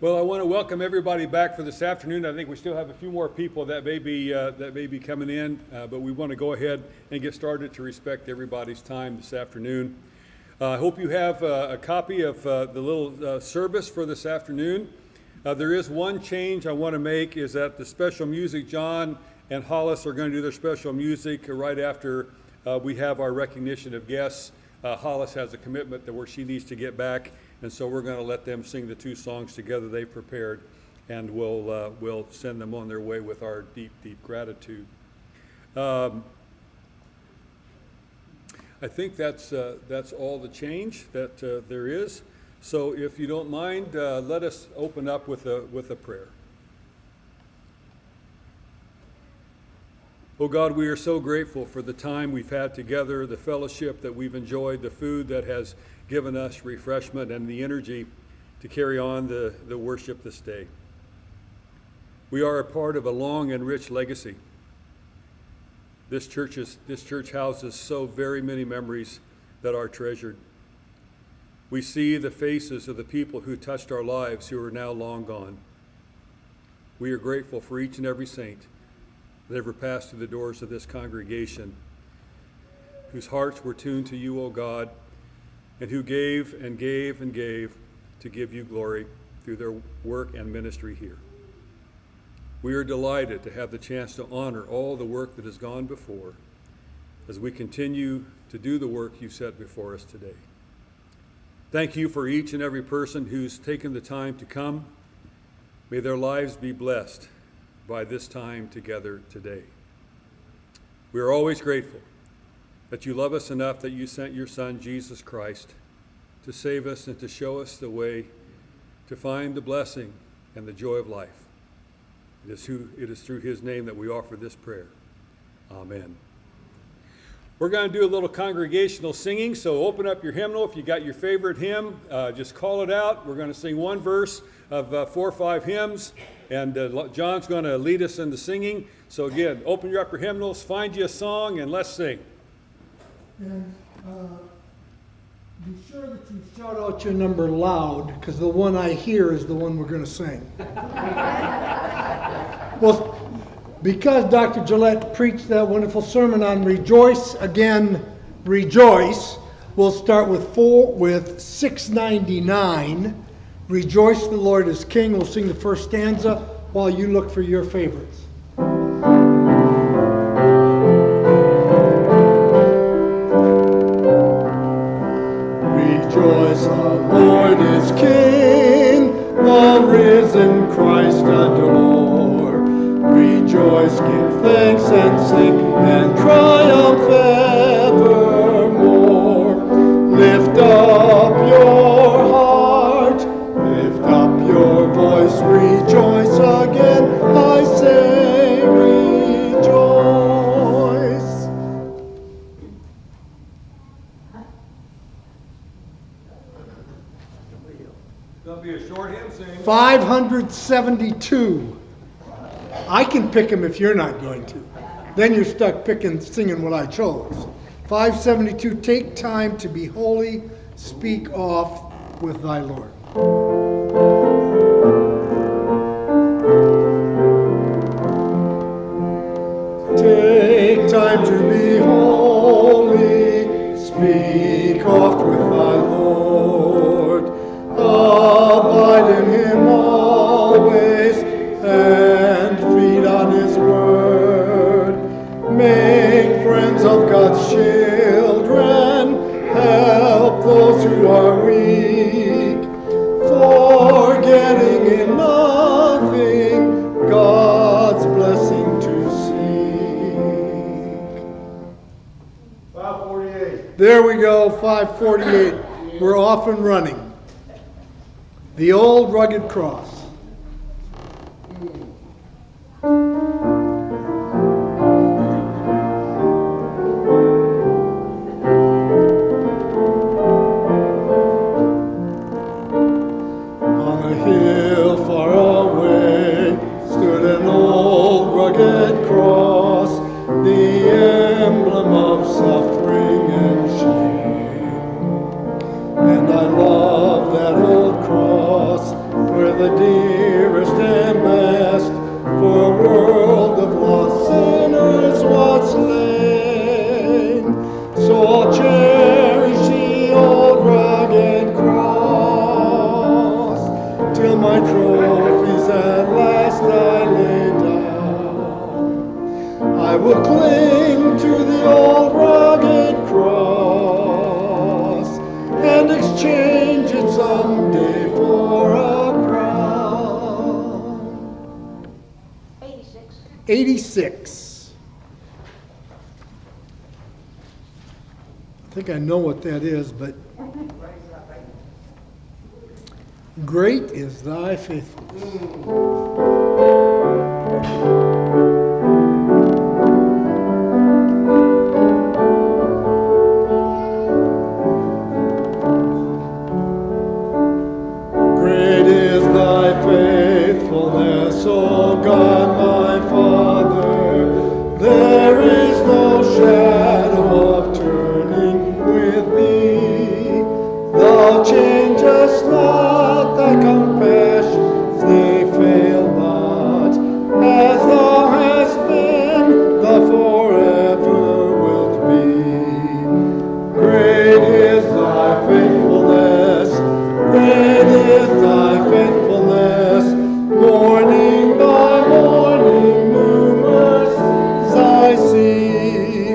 Well, I want to welcome everybody back for this afternoon. I think we still have a few more people that may be coming in, but we want to go ahead and get started to respect everybody's time this afternoon. I hope you have a copy of the little service for this afternoon. There is one change I want to make, is that the special music, John and Hollis are going to do their special music right after we have our recognition of guests. Hollis has a commitment to where she needs to get back, and so we're going to let them sing the two songs together they prepared, and we'll send them on their way with our deep, deep gratitude. I think that's all the change that there is. So if you don't mind, let us open up with a prayer. Oh God, we are so grateful for the time we've had together, the fellowship that we've enjoyed, the food that has given us refreshment and the energy to carry on the worship this day. We are a part of a long and rich legacy. This church houses so very many memories that are treasured. We see the faces of the people who touched our lives who are now long gone. We are grateful for each and every saint that ever passed through the doors of this congregation, whose hearts were tuned to you, O God, and who gave and gave and gave to give you glory through their work and ministry here. We are delighted to have the chance to honor all the work that has gone before as we continue to do the work you set before us today. Thank you for each and every person who's taken the time to come. May their lives be blessed by this time together today. We are always grateful that you love us enough that you sent your Son, Jesus Christ, to save us and to show us the way to find the blessing and the joy of life. It is through his name that we offer this prayer. Amen. We're going to do a little congregational singing, so open up your hymnal. If you got your favorite hymn, just call it out. We're going to sing one verse of 4 or 5 hymns, and John's going to lead us in the singing. So again, open your upper hymnals, find you a song, and let's sing. And be sure that you shout out your number loud, because the one I hear is the one we're going to sing. Well, because Dr. Gillette preached that wonderful sermon on Rejoice Again, Rejoice, we'll start with 699. Rejoice, the Lord is King. We'll sing the first stanza while you look for your favorites. Rejoice, the Lord is King, the risen Christ adore. Rejoice, give thanks and sing, and triumph evermore. Lift up your heart, lift up your voice, rejoice again, I say rejoice. That'll be a short hymn sing. 572. I can pick them if you're not going to. Then you're stuck singing what I chose. 572, take time to be holy, speak off with thy Lord. Take time to be holy, speak oft with thy Lord. Abide in him always, and feed on his word. Make friends of God's children, help those who are weak, forgetting in nothing God's blessing to seek. 548. There we go, 548. We're off and running. The old rugged cross. The my trophies at last I lay down. I will cling to the old rugged cross and exchange it someday for a crown. 86. 86. I think I know what that is, but great is thy faithfulness. Great is thy faithfulness, O God my Father. There is no shadow of turning with thee. Thou changest not, thy compassions they fail not. As thou hast been, thou forever wilt be. Great is thy faithfulness, great is thy faithfulness. Morning by morning new mercies I see.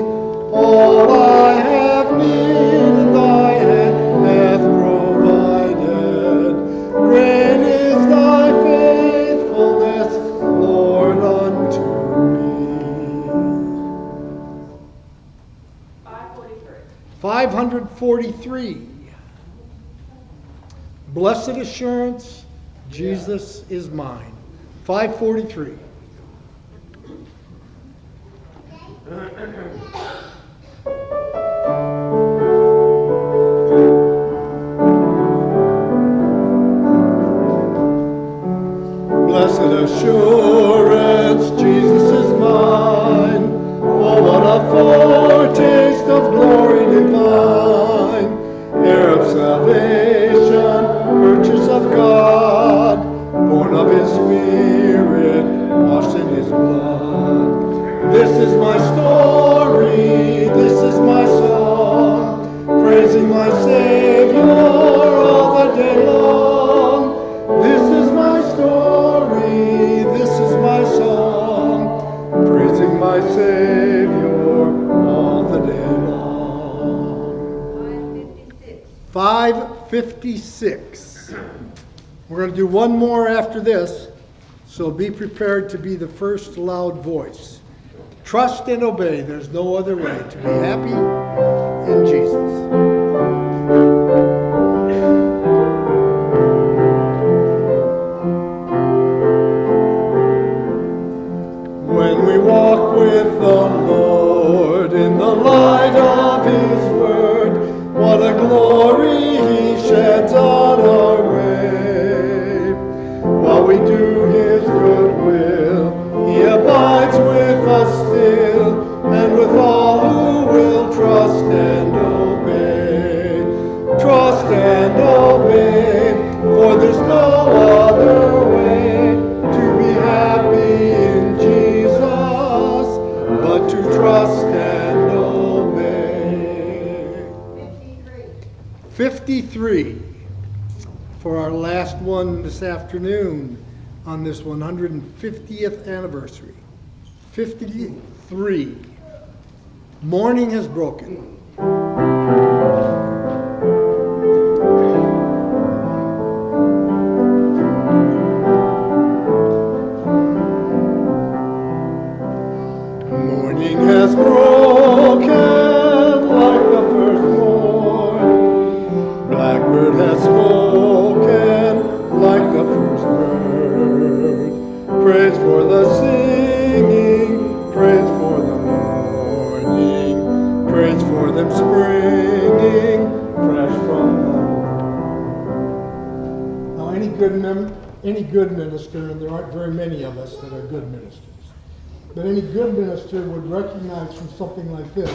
All I have needed thy hand hath provided. Great is thy faithfulness, Lord, unto me. 543. Blessed assurance, Jesus is mine. 543. Blessed assurance, Jesus is mine. Oh, what a foretaste of glory divine. Heir of salvation, purchase of God, born of his Spirit, washed in his blood. This is my story, this is my song, praising my Savior all the day long. This is my story, this is my song, praising my Savior all the day long. 556. We're going to do one more after this, so be prepared to be the first loud voice. Trust and obey. There's no other way to be happy in Jesus. When we walk with the Lord in the light of his word, what a glory he sheds on our way. While we do his good will, he abides with us still, and with all who will trust and obey. Trust and obey, for there's no other way to be happy in Jesus, but to trust and obey. 53 for our last one this afternoon on this 150th anniversary. 53. Morning has broken. Morning has broken like the first morn. Blackbird has spoken like the first bird. Praise for the singing, praise for the morning, praise for them springing fresh from the morn. Now, any good minister, and there aren't very many of us that are good ministers, but any good minister would recognize from something like this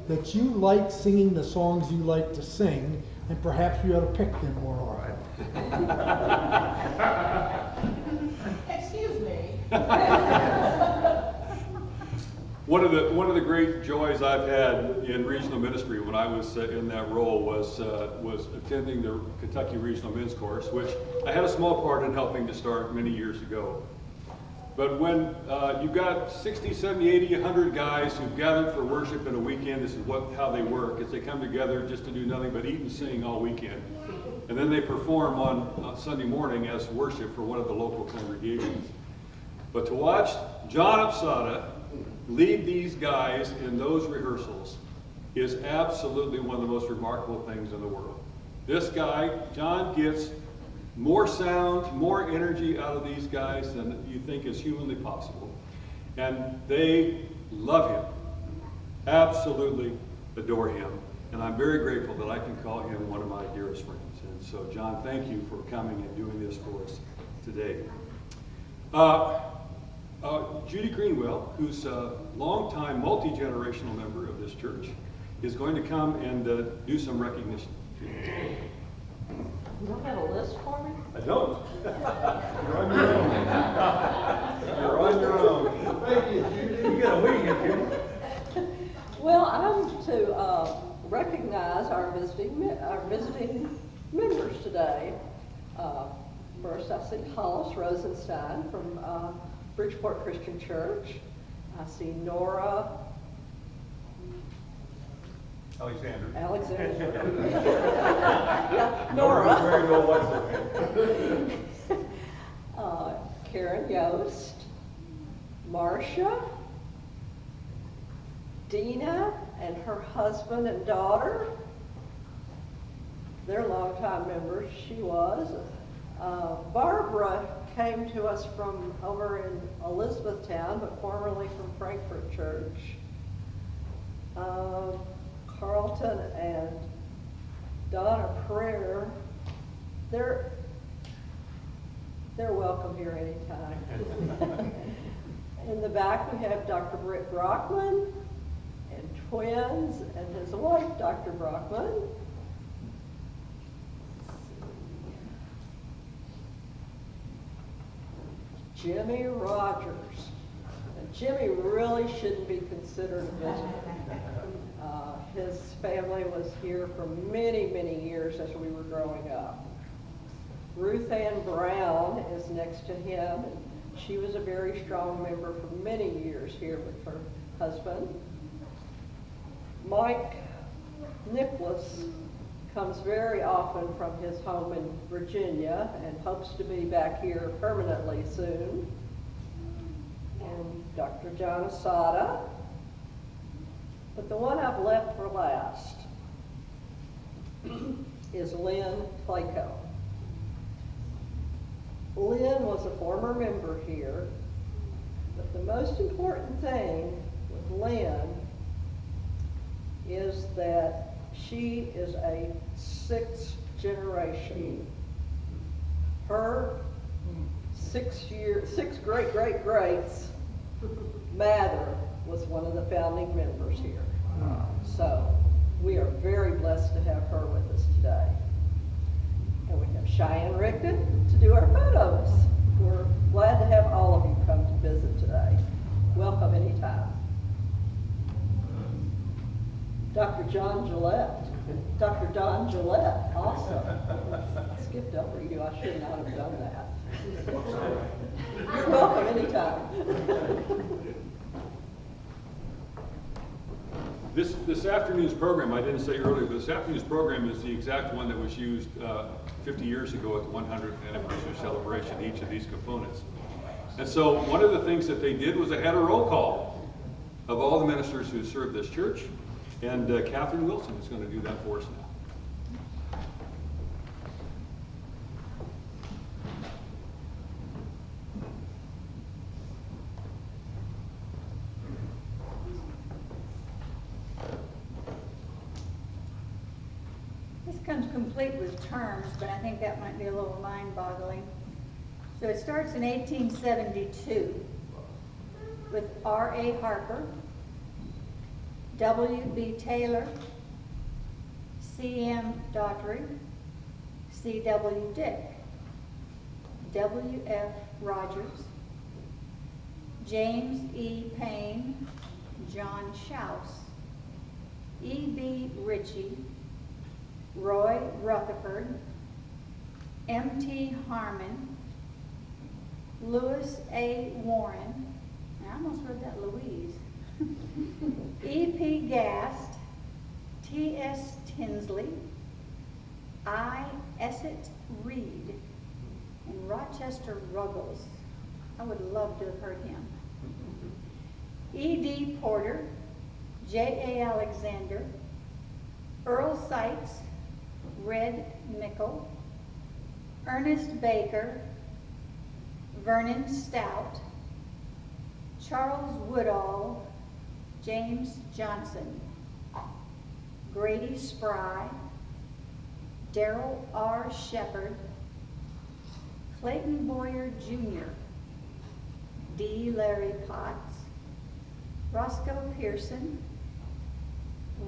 that you like singing the songs you like to sing, and perhaps you ought to pick them more often. Excuse me. One of the great joys I've had in regional ministry when I was in that role was attending the Kentucky Regional Men's Course, which I had a small part in helping to start many years ago. But when you've got 60, 70, 80, 100 guys who've gathered for worship in a weekend, this is how they work, is they come together just to do nothing but eat and sing all weekend. And then they perform on Sunday morning as worship for one of the local congregations. But to watch John Upsada lead these guys in those rehearsals is absolutely one of the most remarkable things in the world. This guy, John, gets more sound, more energy out of these guys than you think is humanly possible. And they love him, absolutely adore him. And I'm very grateful that I can call him one of my dearest friends. And so, John, thank you for coming and doing this for us today. Judy Greenwell, who's a longtime multi-generational member of this church, is going to come and do some recognition. You don't have a list for me? I don't. You're on your own. You're on your own. Thank you, Judy. You got a wing in here. Well, I'm to recognize our visiting members today. First, I see Hollis Rosenstein from Bridgeport Christian Church. I see Nora Alexander. Yeah, Nora. Very well, Karen Yost, Marcia, Dina and her husband and daughter. They're longtime members, she was. Barbara came to us from over in Elizabethtown, but formerly from Frankfurt Church. Carlton and Donna Prayer, they're welcome here anytime. In the back we have Dr. Britt Brockman and twins and his wife, Dr. Brockman. Jimmy Rogers. And Jimmy really shouldn't be considered a visitor. His family was here for many, many years as we were growing up. Ruth Ann Brown is next to him. She was a very strong member for many years here with her husband. Mike Nicholas comes very often from his home in Virginia and hopes to be back here permanently soon. And Dr. John Asada. But the one I've left for last is Lynn Clayco. Lynn was a former member here, but the most important thing with Lynn is that she is a sixth generation. Her six great-great-greats, Mather was one of the founding members here. So we are very blessed to have her with us today. And we have Cheyenne Rigdon to do our photos. We're glad to have all of you come to visit today. Welcome anytime. Dr. John Gillette. Dr. Don Gillette, awesome. Skipped over you, I should not have done that. You're welcome anytime. This afternoon's program, I didn't say earlier, but this afternoon's program is the exact one that was used 50 years ago at the 100th anniversary celebration, each of these components. And so one of the things that they did was they had a roll call of all the ministers who served this church, and Catherine Wilson is going to do that for us now. Comes complete with terms, but I think that might be a little mind-boggling. So it starts in 1872 with R.A. Harper, W.B. Taylor, C.M. Daughtry, C.W. Dick, W.F. Rogers, James E. Payne, John Schaus, E.B. Ritchie, Roy Rutherford, M.T. Harmon, Louis A. Warren, I almost read that Louise, E.P. Gast, T.S. Tinsley, I. Essett Reed, and Rochester Ruggles. I would love to have heard him. E.D. Porter, J.A. Alexander, Earl Sykes, Red Mickle, Ernest Baker, Vernon Stout, Charles Woodall, James Johnson, Grady Spry, Darrell R. Shepard, Clayton Boyer Jr., D. Larry Potts, Roscoe Pearson,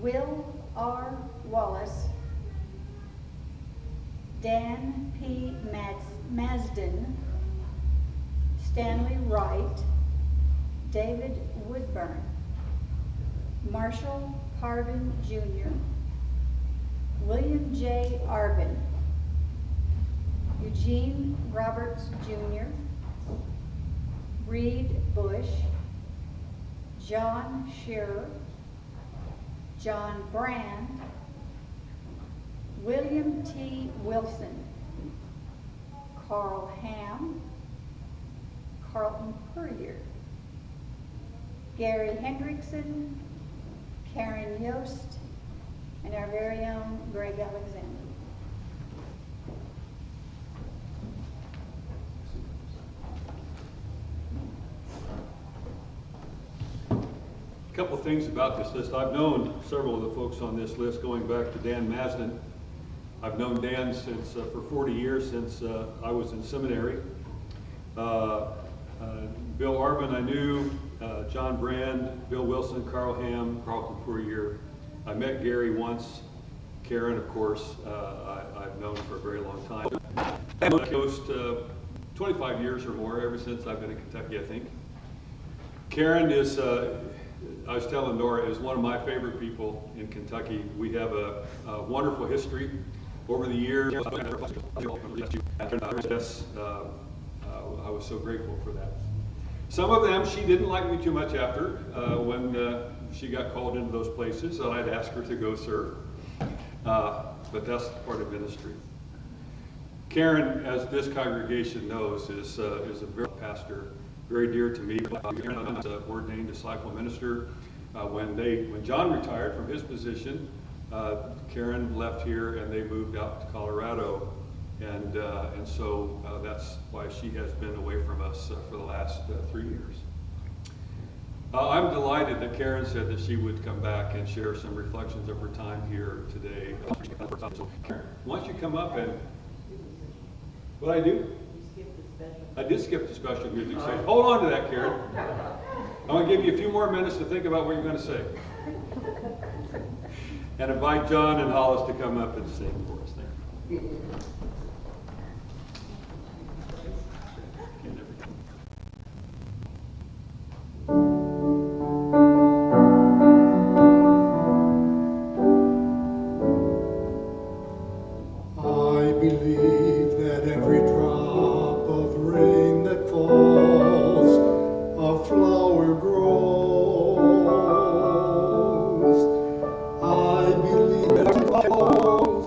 Will R. Wallace, Dan P. Masden, Stanley Wright, David Woodburn, Marshall Carvin Jr., William J. Arvin, Eugene Roberts Jr., Reed Bush, John Shearer, John Brand, William T. Wilson, Carl Ham, Carlton Puryear, Gary Hendrickson, Karen Yost, and our very own Greg Alexander. A couple of things about this list. I've known several of the folks on this list going back to Dan Masden. I've known Dan since for 40 years, since I was in seminary. Bill Arvin I knew, John Brand, Bill Wilson, Carl Ham, Carlton Puryear. I met Gary once. Karen, of course, I've known for a very long time. On the coast 25 years or more, ever since I've been in Kentucky, I think. Karen is, I was telling Nora, is one of my favorite people in Kentucky. We have a wonderful history over the years. I was so grateful for that. Some of them she didn't like me too much after when she got called into those places, so I'd ask her to go serve. But that's part of ministry. Karen, as this congregation knows, is a very pastor, very dear to me. Karen was an ordained disciple minister. When John retired from his position, Karen left here and they moved out to Colorado, and so that's why she has been away from us for the last 3 years. I'm delighted that Karen said that she would come back and share some reflections of her time here today. So, Karen, why don't you come up and what I do? I did skip the special music section. Hold on to that, Karen. I'm going to give you a few more minutes to think about what you're going to say. And invite John and Hollis to come up and sing for us. Thank you. I believe that every drop of rain that falls, a flower grows. I believe that every drop falls.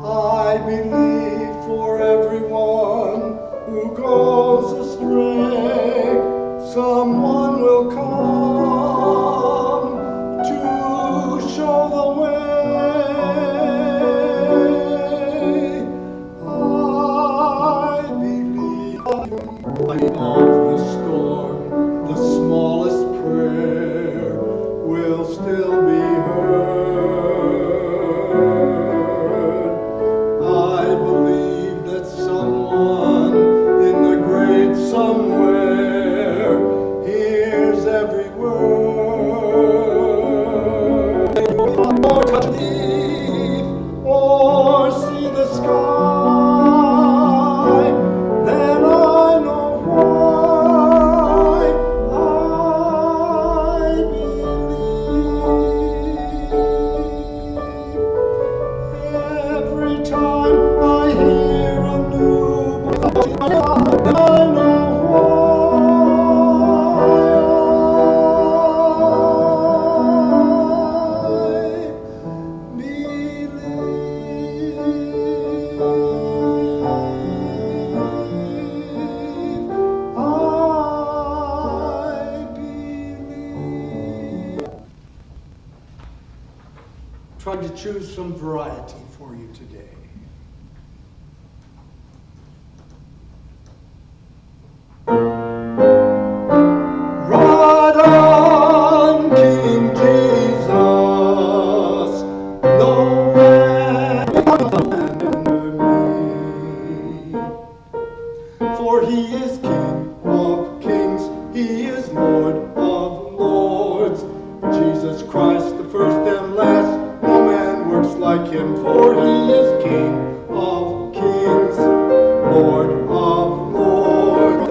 I believe for everyone who goes astray, someone will come to show the way. Of the storm, the smallest prayer will still be heard. I believe that someone in the great somewhere tried to choose some variety for you today. Ride on, King Jesus, no man under me. For he is King of kings, he is Lord of lords. Jesus Christ, the first and last, no man works like him. For he is King of kings, Lord of lords.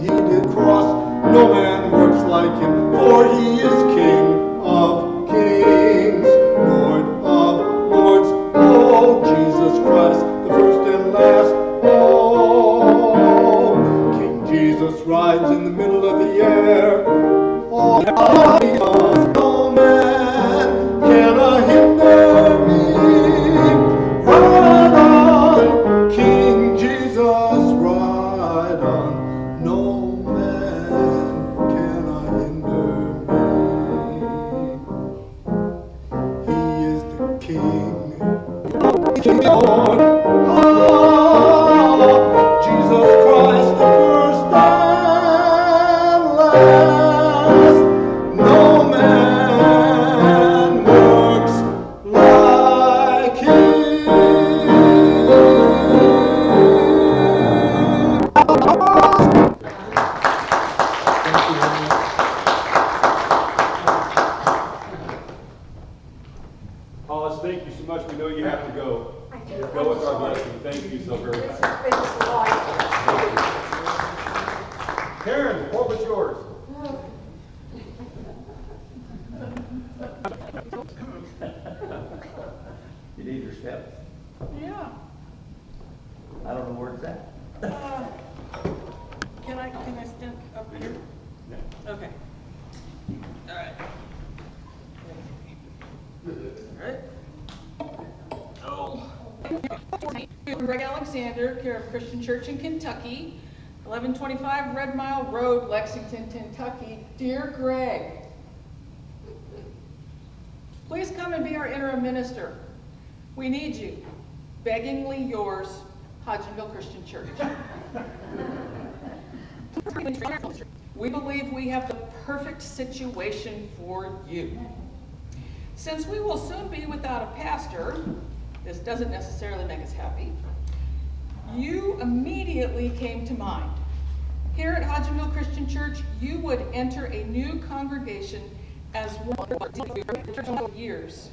He did cross, no man works like him. For he is King of kings, Lord of lords. Oh, Jesus Christ, the first and last. Oh, King Jesus rides in the middle of the air. Oh, no man can hinder me. Ride on, King Jesus, ride on. No man can hinder me. He is the King, Lord. Oh, Jesus Christ, the first and last. No man works like him. Hollis, thank you so much. We know you have to go. Go with our blessing. Thank you so very much. Karen, the pulpit's yours. You need your steps? Yeah. I don't know where it's at. Can I stand up here? Okay. All right. All right. Oh. Greg Alexander, care of Christian Church in Kentucky, 1125 Red Mile Road, Lexington, Kentucky. Dear Greg, please come and be our interim minister. We need you. Beggingly yours, Hodgenville Christian Church. We believe we have the perfect situation for you. Since we will soon be without a pastor, this doesn't necessarily make us happy, you immediately came to mind. Here at Hodgenville Christian Church, you would enter a new congregation as one of years.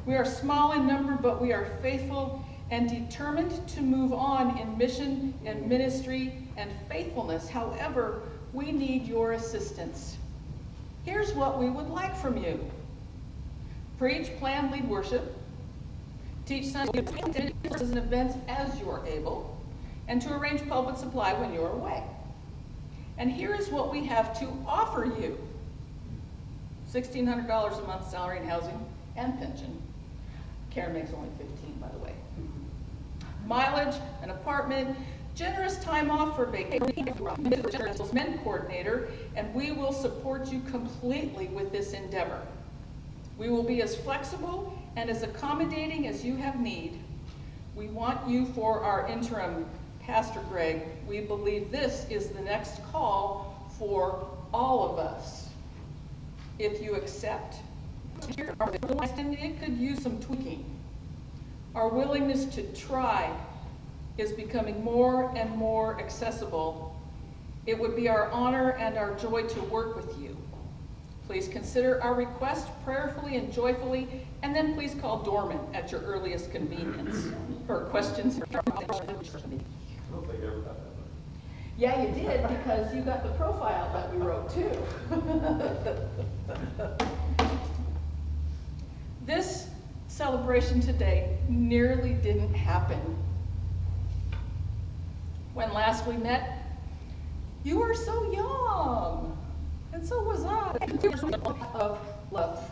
We are small in number, but we are faithful and determined to move on in mission and ministry and faithfulness. However, we need your assistance. Here's what we would like from you. Preach, plan, lead worship. Teach Sunday and events as you are able. And to arrange pulpit supply when you're away. And here is what we have to offer you. $1,600 a month salary and housing and pension. Karen makes only $15, by the way. Mileage, an apartment, generous time off for vacation, men coordinator, and we will support you completely with this endeavor. We will be as flexible and as accommodating as you have need. We want you for our interim, Pastor Greg. We believe this is the next call for all of us. If you accept, it could use some tweaking. Our willingness to try is becoming more and more accessible. It would be our honor and our joy to work with you. Please consider our request prayerfully and joyfully, and then please call Dorman at your earliest convenience for questions. I don't think I ever got that much. Yeah, you did, because you got the profile that we wrote too. This celebration today nearly didn't happen. When last we met, you were so young, and so was I. Of love.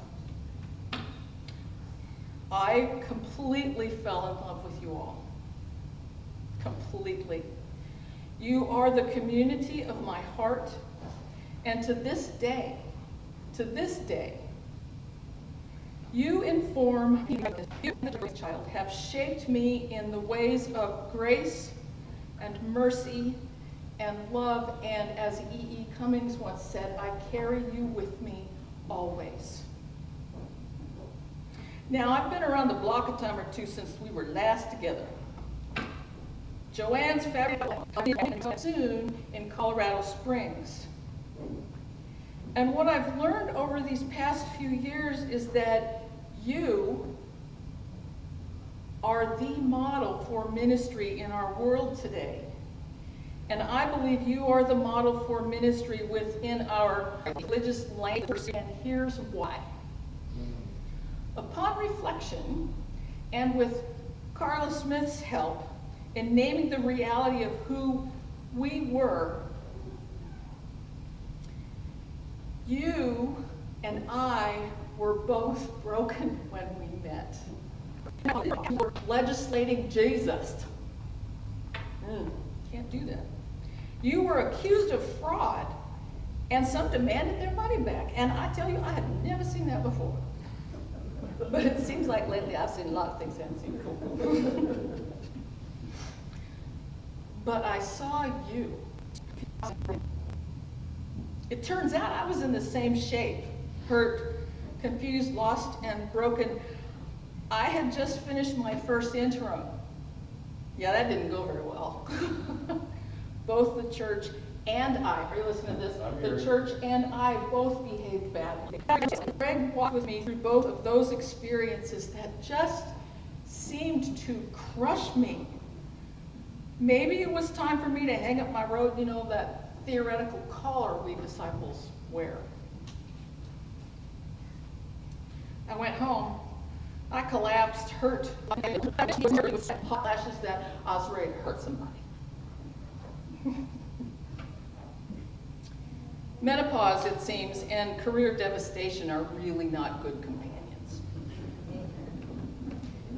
I completely fell in love with you all. Completely. You are the community of my heart, and to this day, You inform me, you, child, have shaped me in the ways of grace and mercy and love, and as E. E. Cummings once said, I carry you with me always. Now, I've been around the block a time or two since we were last together. Joanne's fabulous soon in Colorado Springs. And what I've learned over these past few years is that you are the model for ministry in our world today. And I believe you are the model for ministry within our religious language, and here's why. Upon reflection, and with Carla Smith's help in naming the reality of who we were, you and I were both broken when we met. We were legislating Jesus. Can't do that. You were accused of fraud, and some demanded their money back. And I tell you, I had never seen that before. But it seems like lately I've seen a lot of things I haven't seen before. But I saw you. It turns out I was in the same shape, hurt, confused, lost, and broken. I had just finished my first interim. Yeah, that didn't go very well. Both the church and I, are you listening to this? The church and I both behaved badly. Greg walked with me through both of those experiences that just seemed to crush me. Maybe it was time for me to hang up my robe, you know, that theoretical collar we disciples wear. I went home. I collapsed, hurt. With hot flashes that I was ready to hurt somebody. Menopause, it seems, and career devastation are really not good companions.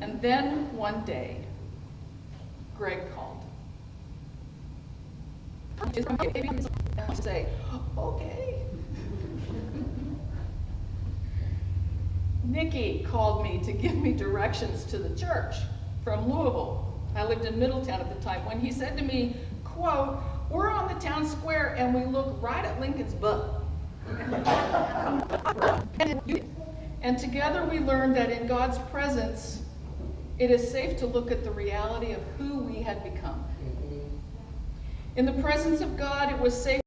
And then one day, Greg called. I say, okay. Nikki called me to give me directions to the church from Louisville. I lived in Middletown at the time, when he said to me, quote, we're on the town square and we look right at Lincoln's butt. And together we learned that in God's presence, it is safe to look at the reality of who we had become. In the presence of God, it was safe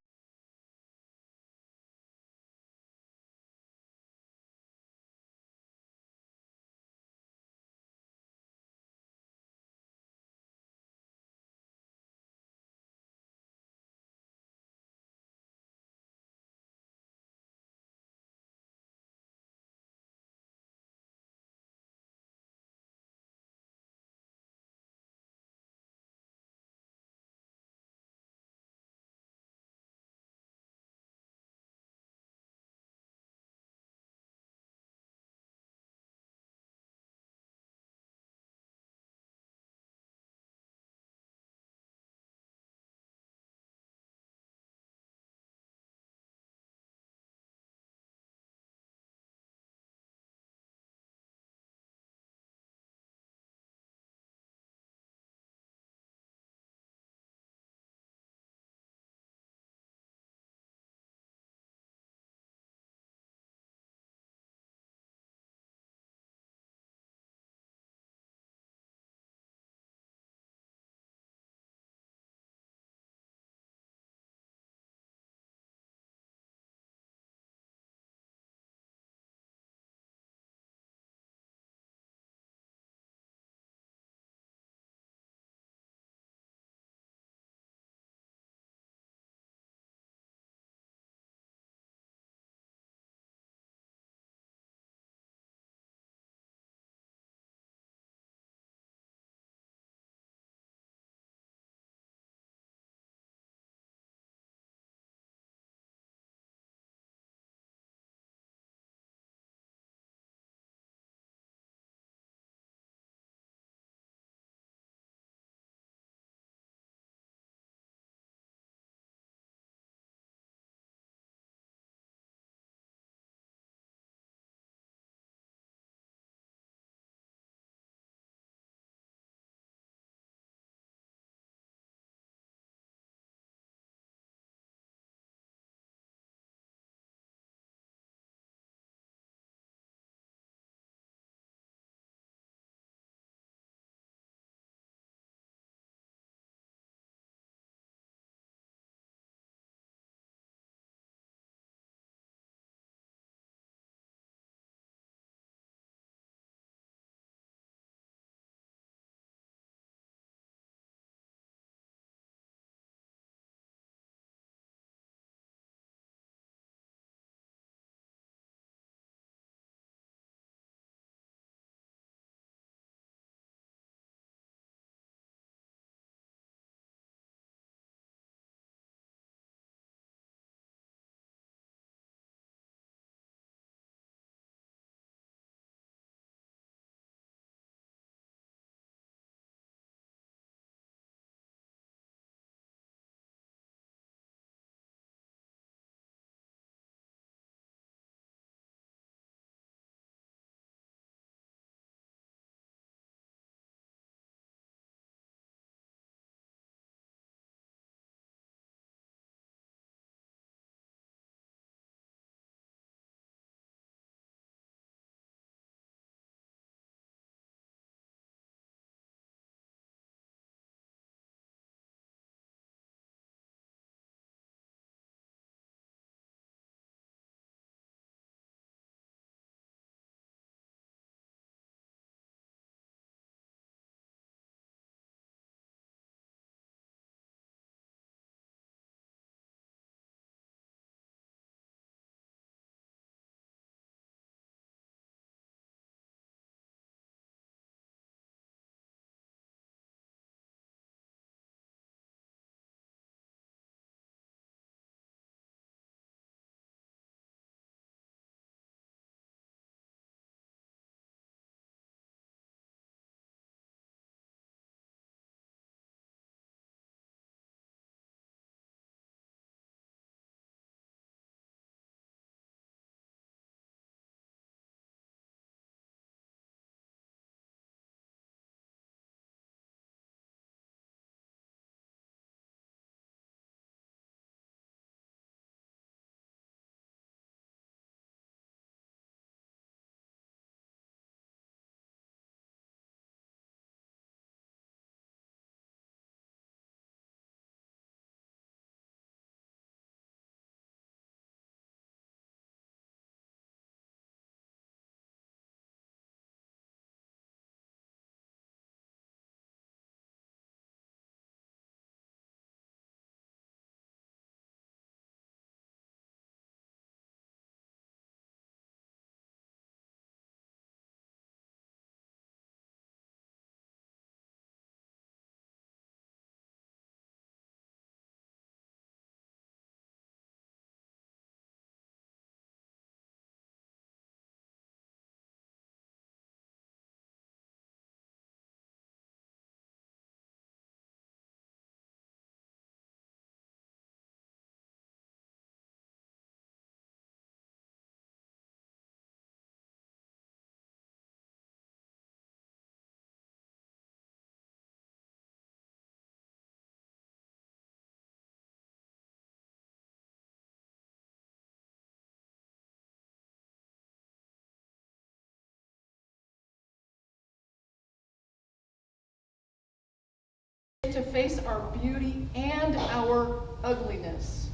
to face our beauty and our ugliness.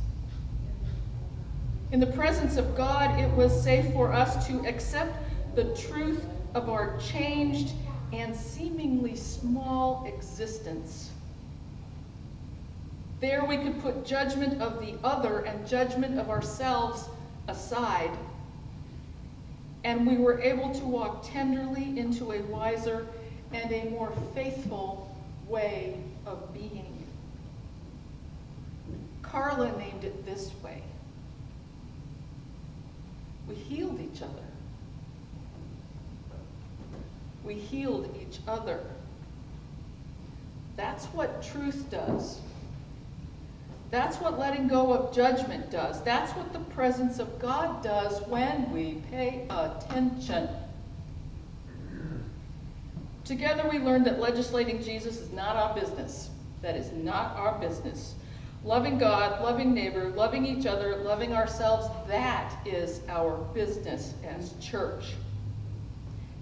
In the presence of God, it was safe for us to accept the truth of our changed and seemingly small existence. There we could put judgment of the other and judgment of ourselves aside, and we were able to walk tenderly into a wiser and a more faithful way of being. Carla named it this way: we healed each other. We healed each other. That's what truth does. That's what letting go of judgment does. That's what the presence of God does when we pay attention. Together we learned that legislating Jesus is not our business. That is not our business. Loving God, loving neighbor, loving each other, loving ourselves, that is our business as church.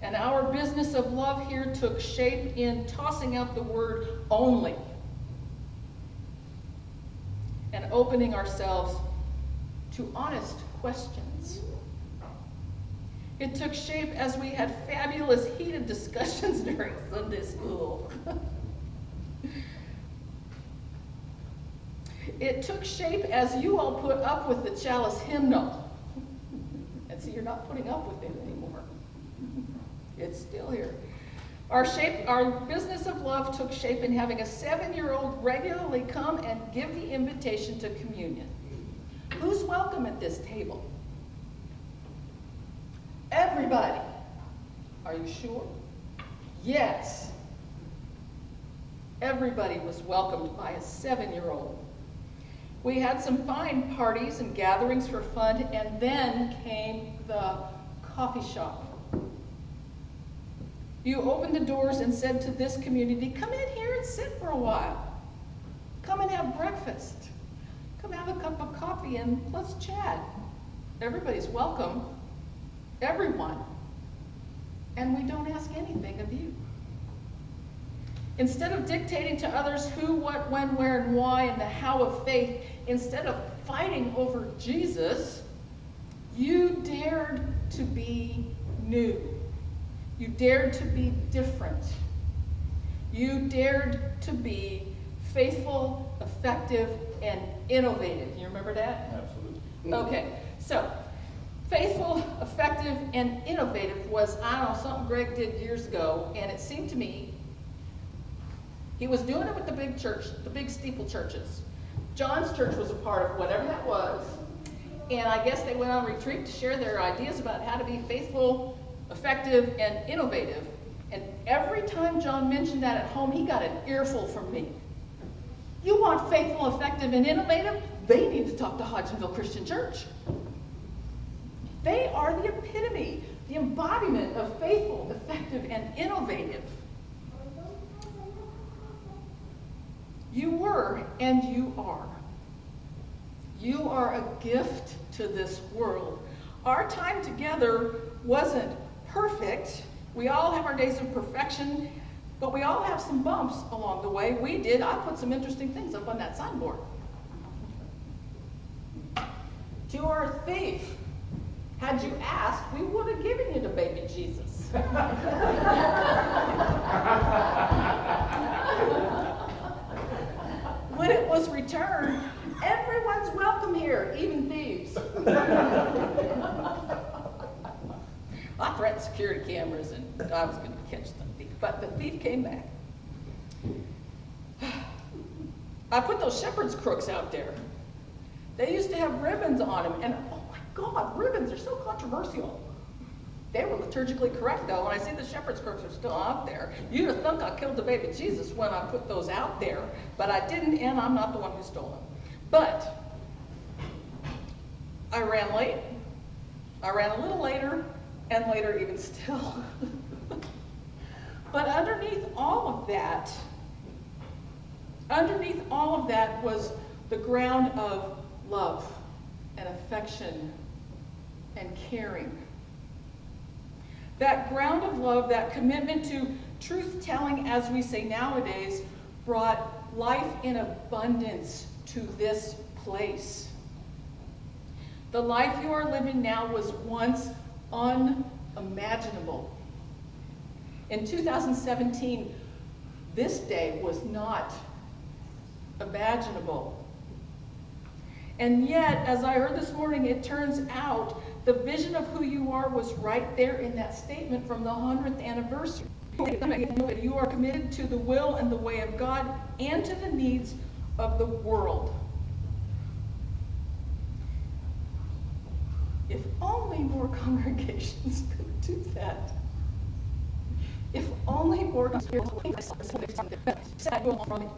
And our business of love here took shape in tossing out the word only and opening ourselves to honest questions. It took shape as we had fabulous heated discussions during Sunday school. It took shape as you all put up with the Chalice hymnal. And see, you're not putting up with it anymore. It's still here. Our business of love took shape in having a 7-year-old regularly come and give the invitation to communion. Who's welcome at this table? Everybody. Are you sure? Yes. Everybody was welcomed by a 7-year-old. We had some fine parties and gatherings for fun, and then came the coffee shop. You opened the doors and said to this community, come in here and sit for a while. Come and have breakfast. Come have a cup of coffee and let's chat. Everybody's welcome. Everyone. And we don't ask anything of you. Instead of dictating to others who, what, when, where, and why, and the how of faith, instead of fighting over Jesus, you dared to be new. You dared to be different. You dared to be faithful, effective, and innovative. You remember that? Absolutely. Okay, so faithful, effective, and innovative was, I don't know, something Greg did years ago, and it seemed to me he was doing it with the big church, the big steeple churches. John's church was a part of whatever that was, and I guess they went on retreat to share their ideas about how to be faithful, effective, and innovative. And every time John mentioned that at home, he got an earful from me. You want faithful, effective, and innovative? They need to talk to Hodgenville Christian Church. They are the epitome, the embodiment of faithful, effective, and innovative. You were and you are. You are a gift to this world. Our time together wasn't perfect. We all have our days of perfection, but we all have some bumps along the way. We did. I put some interesting things up on that signboard. To our thief, had you asked, we would have given you the baby Jesus. When it was returned, everyone's welcome here, even thieves. I threatened security cameras and I was going to catch the thief, but the thief came back. I put those shepherd's crooks out there. They used to have ribbons on them, and oh my God, ribbons are so controversial. They were liturgically correct, though. When I see the shepherd's crooks are still out there, you'd have thunk I killed the baby Jesus when I put those out there, but I didn't, and I'm not the one who stole them. But I ran late. I ran a little later, and later even still. But underneath all of that was the ground of love and affection and caring. That ground of love, that commitment to truth-telling, as we say nowadays, brought life in abundance to this place. The life you are living now was once unimaginable. In 2017, this day was not imaginable. And yet, as I heard this morning, it turns out the vision of who you are was right there in that statement from the 100th anniversary. You are committed to the will and the way of God and to the needs of the world. If only more congregations could do that. If only more congregations from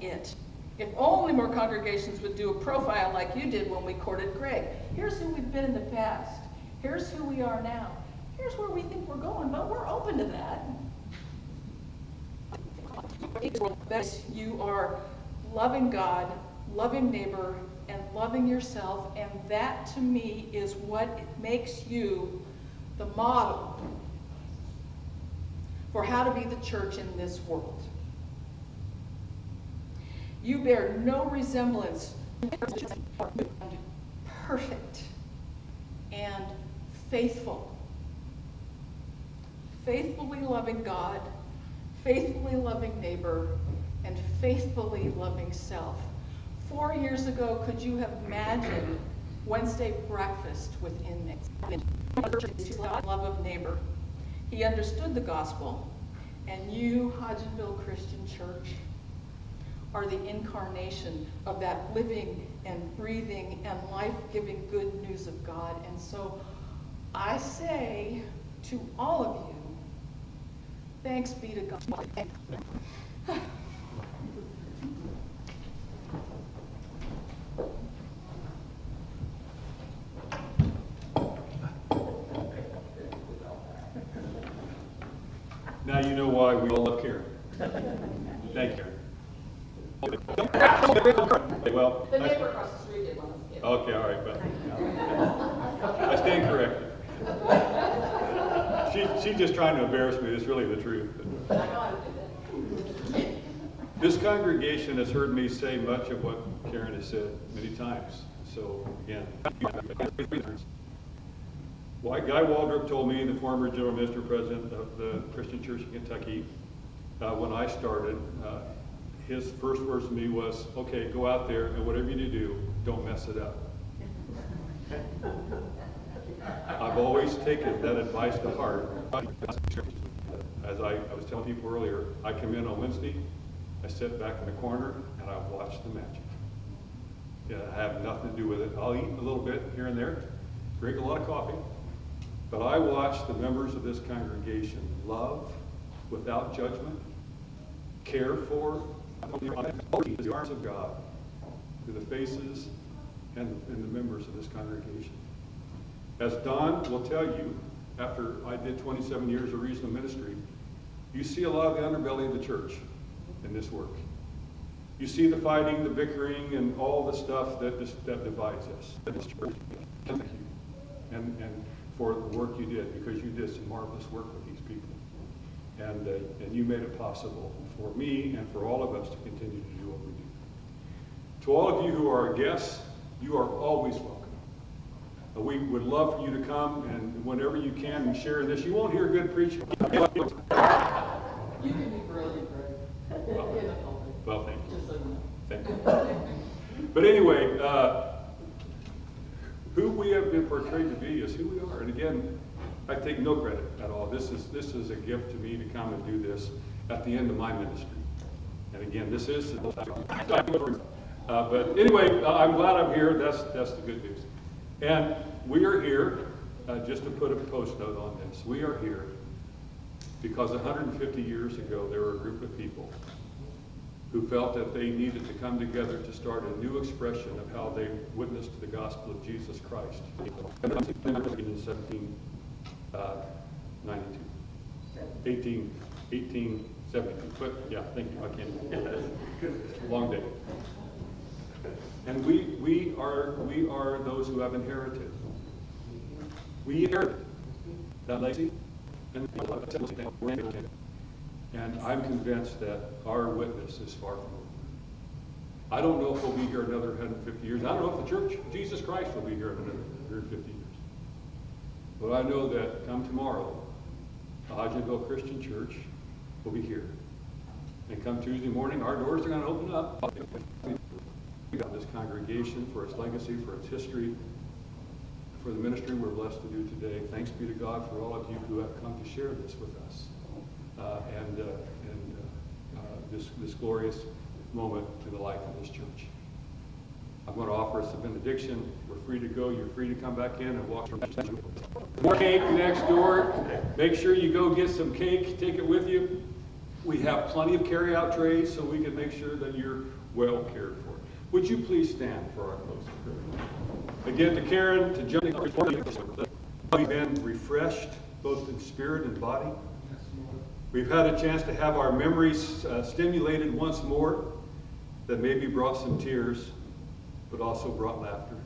it. If only more congregations would do a profile like you did when we courted Greg. Here's who we've been in the past. Here's who we are now. Here's where we think we're going, but we're open to that. You are loving God, loving neighbor, and loving yourself, and that to me is what makes you the model for how to be the church in this world. You bear no resemblance to perfect and faithful. Faithfully loving God, faithfully loving neighbor, and faithfully loving self. 4 years ago, could you have imagined Wednesday breakfast with inmates? Love of neighbor. He understood the gospel, and you, Hodgenville Christian Church, are the incarnation of that living and breathing and life-giving good news of God. And so I say to all of you, thanks be to God. Now you know why we all love Karen. Thank you. Well, The neighbor across the street did want us to. okay, all right, but I stand corrected. She's just trying to embarrass me. It's really the truth. This congregation has heard me say much of what Karen has said many times. So again, Guy Waldrop told me, the former general minister president of the Christian Church in Kentucky, when I started, his first words to me was, okay, go out there and whatever you do, don't mess it up. I've always taken that advice to heart. As I was telling people earlier, I come in on Wednesday, I sit back in the corner, and I watch the magic. Yeah, I have nothing to do with it. I'll eat a little bit here and there, drink a lot of coffee, but I watch the members of this congregation love without judgment, care for the arms of God through the faces and the members of this congregation. As Don will tell you, after I did 27 years of regional ministry, you see a lot of the underbelly of the church in this work. You see the fighting, the bickering, and all the stuff that divides us. Thank you. And for the work you did, because you did some marvelous work with these people. And you made it possible for me and for all of us to continue to do what we do. To all of you who are guests, you are always welcome. We would love for you to come, and whenever you can, and share this. You won't hear good preaching. You can be brilliant, Greg. Well, thank you. Just so you know. Thank you. But anyway, who we have been portrayed to be is who we are. And again, I take no credit at all. This is a gift to me to come and do this at the end of my ministry. And again, this is. But anyway, I'm glad I'm here. That's the good news. And we are here, just to put a post note on this. We are here because 150 years ago there were a group of people who felt that they needed to come together to start a new expression of how they witnessed the gospel of Jesus Christ. In 1872. But yeah, thank you. I can't. Long day. And we are those who have inherited. We inherited that legacy, and I'm convinced that our witness is far from over. I don't know if we'll be here another 150 years. I don't know if the Church of Jesus Christ will be here another 150 years. But I know that come tomorrow, the Hodgenville Christian Church will be here. And come Tuesday morning, our doors are going to open up. We got this congregation for its legacy, for its history, for the ministry we're blessed to do today. Thanks be to God for all of you who have come to share this with us. This glorious moment in the life of this church. I'm going to offer us a benediction. We're free to go. You're free to come back in and walk. More cake next door. Make sure you go get some cake. Take it with you. We have plenty of carry-out trays so we can make sure that you're well cared for. Would you please stand for our closing prayer? Again, to Karen, to Johnny, we've been refreshed both in spirit and body. We've had a chance to have our memories stimulated once more that maybe brought some tears, but also brought laughter.